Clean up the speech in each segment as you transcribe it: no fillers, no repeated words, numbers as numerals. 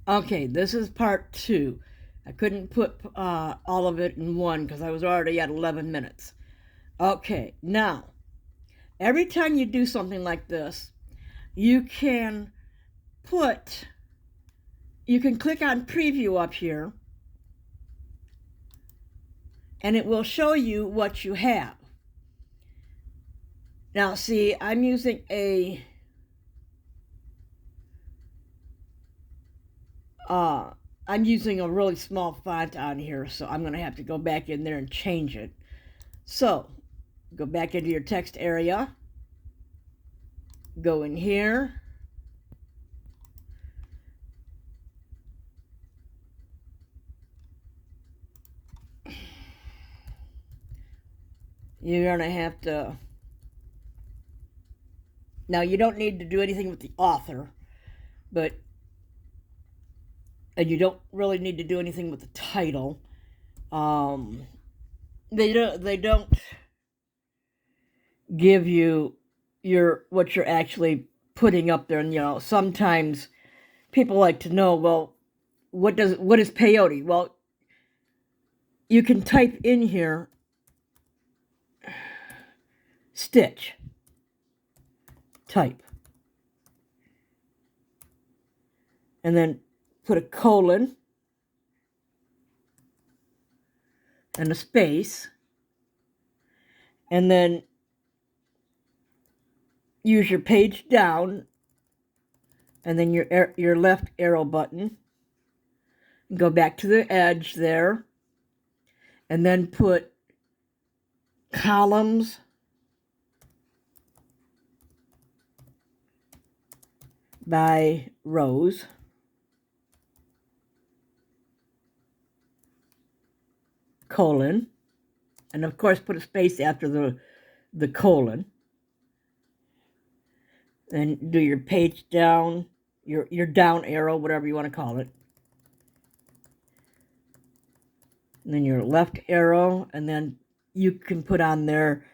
Okay, this is part 2. I couldn't put all of it in one because I was already at 11 minutes. Okay, now, every time you do something like this, you can you can click on preview up here, and it will show you what you have. Now, see, I'm using a really small font on here, so I'm going to have to go back in there and change it. So, go back into your text area, go in here, you're going to have to, now you don't need to do anything with the author, but, and you don't really need to do anything with the title. They don't give you what you're actually putting up there. And sometimes people like to know, well, what is peyote? Well, you can type in here stitch, type, and then put a colon and a space, and then use your page down, and then your left arrow button. Go back to the edge there, and then put columns by rows, colon, and of course put a space after the colon. And do your page down, your down arrow, whatever you want to call it. And then your left arrow, and then you can put on there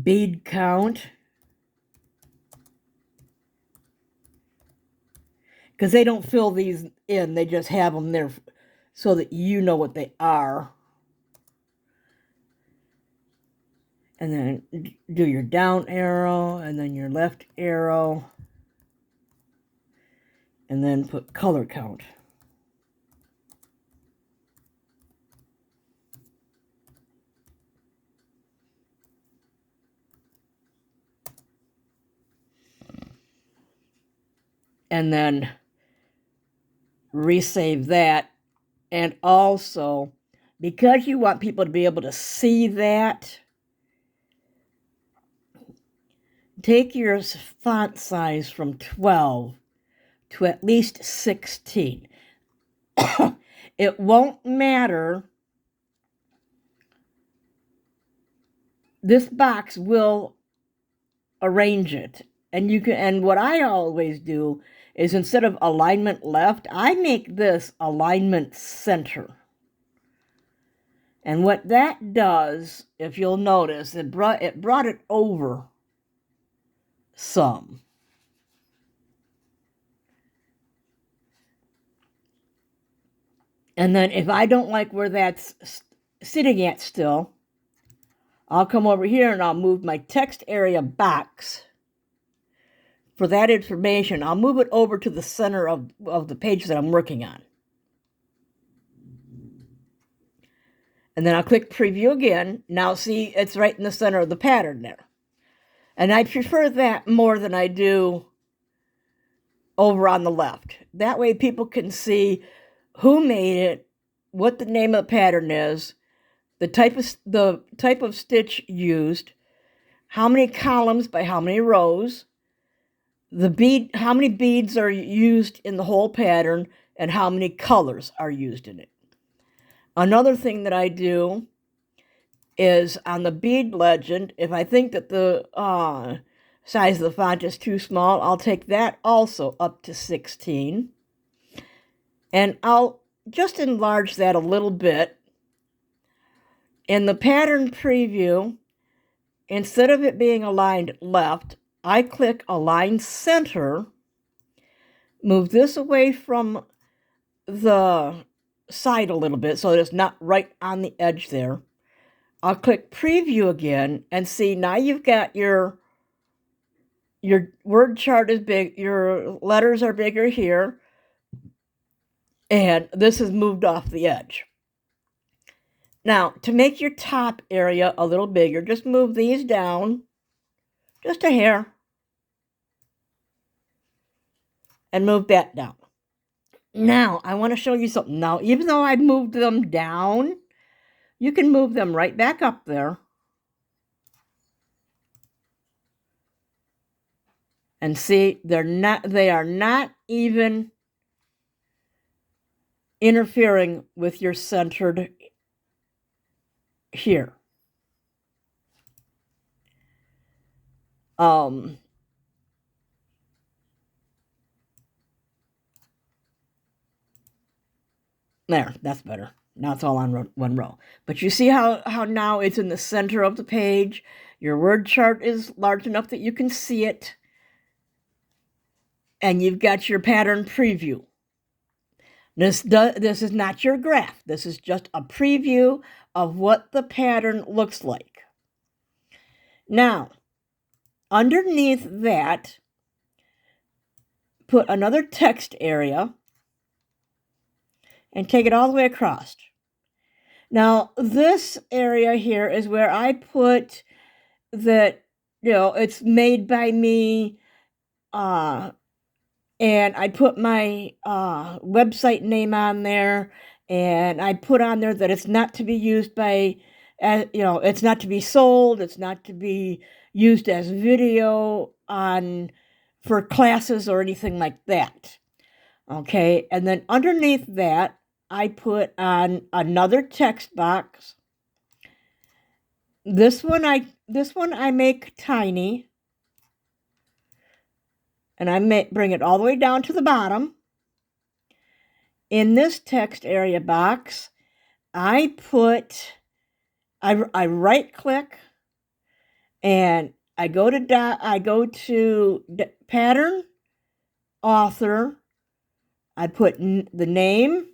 bead count, because they don't fill these in, they just have them there so that you know what they are. And then do your down arrow, and then your left arrow, and then put color count. And then resave that. And also, because you want people to be able to see that, take your font size from 12 to at least 16. It won't matter. This box will arrange it. And what I always do is, instead of alignment left, I make this alignment center. And what that does, if you'll notice, it brought it over some. And then if I don't like where that's sitting at still, I'll come over here and I'll move my text area box for that information. I'll move it over to the center of the page that I'm working on. And then I'll click preview again. Now see, it's right in the center of the pattern there. And I prefer that more than I do over on the left. That way people can see who made it, what the name of the pattern is, the type of stitch used, how many columns by how many rows, how many beads are used in the whole pattern, and how many colors are used in it. Another thing that I do is, on the bead legend, if I think that the size of the font is too small, I'll take that also up to 16. And I'll just enlarge that a little bit. In the pattern preview, instead of it being aligned left, I click Align Center, move this away from the side a little bit so that it's not right on the edge there. I'll click preview again and see now you've got your word chart is big, your letters are bigger here, and this has moved off the edge. Now, to make your top area a little bigger, just move these down just a hair and move that down. Now, I want to show you something. Now, even though I moved them down, you can move them right back up there. And see, they are not even interfering with your centered here. There, that's better. Now it's all on one row. But you see how now it's in the center of the page. Your word chart is large enough that you can see it. And you've got your pattern preview. This is not your graph. This is just a preview of what the pattern looks like. Now, underneath that, put another text area and take it all the way across. Now, this area here is where I put that, it's made by me, and I put my website name on there, and I put on there that it's not to be used by, it's not to be sold, it's not to be used as video for classes or anything like that. Okay, and then underneath that, I put on another text box. This one I make tiny, and I bring it all the way down to the bottom. In this text area box, I right click, and I go to pattern, author. I put the name.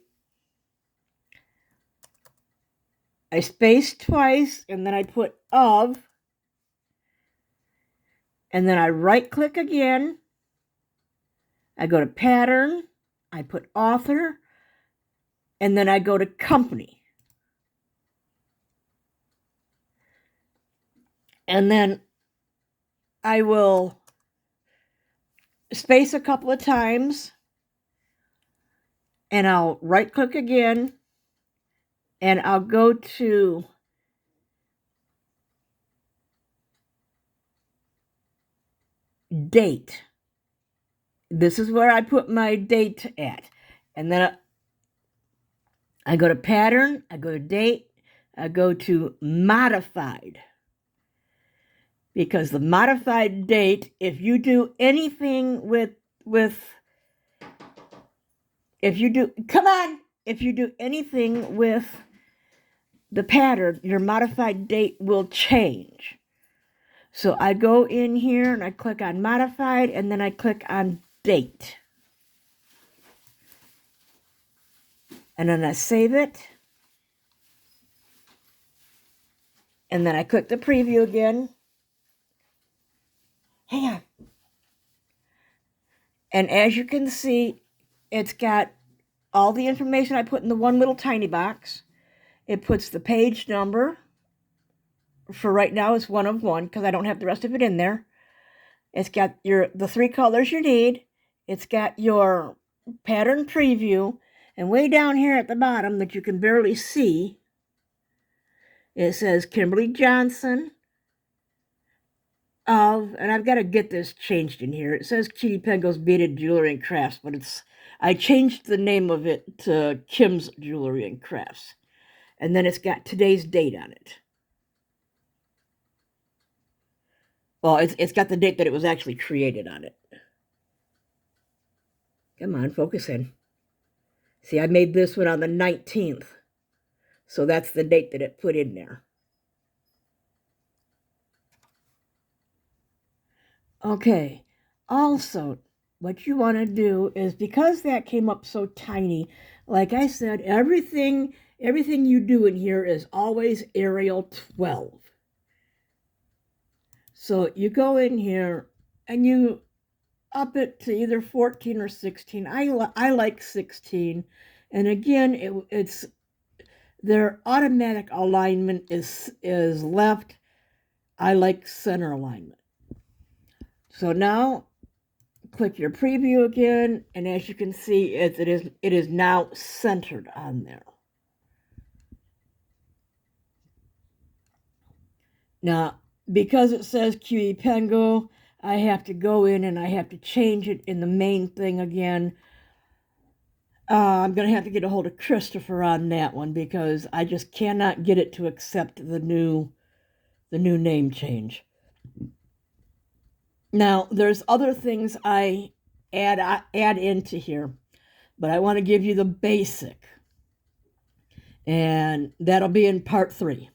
I space twice, and then I put of, and then I right click again. I go to pattern, I put author, and then I go to company. And then I will space a couple of times, and I'll right click again, and I'll go to date. This is where I put my date at. And then I go to pattern, I go to date, I go to modified. Because the modified date, if you do anything if you do anything with the pattern, your modified date will change. So I go in here and I click on modified, and then I click on date. And then I save it. And then I click the preview again. Hang on. And as you can see, it's got all the information I put in the one little tiny box. It puts the page number. For right now, it's 1 of 1 because I don't have the rest of it in there. It's got the 3 colors you need. It's got your pattern preview. And way down here at the bottom that you can barely see, it says Kimberly Johnson and I've got to get this changed in here. It says Kitty Pengo's Beaded Jewelry and Crafts, but I changed the name of it to Kim's Jewelry and Crafts. And then it's got today's date on it. Well, it's got the date that it was actually created on it. Come on, focus in. See, I made this one on the 19th. So that's the date that it put in there. Okay, also, what you want to do is, because that came up so tiny, like I said, everything you do in here is always Arial 12. So you go in here and you up it to either 14 or 16. I like 16. And again, it's their automatic alignment is left. I like center alignment. So now click your preview again, and as you can see, it is now centered on there. Now, because it says QE Pengu, I have to go in and I have to change it in the main thing again. I'm going to have to get a hold of Christopher on that one because I just cannot get it to accept the new name change. Now, there's other things I add into here, but I want to give you the basic. And that'll be in part 3.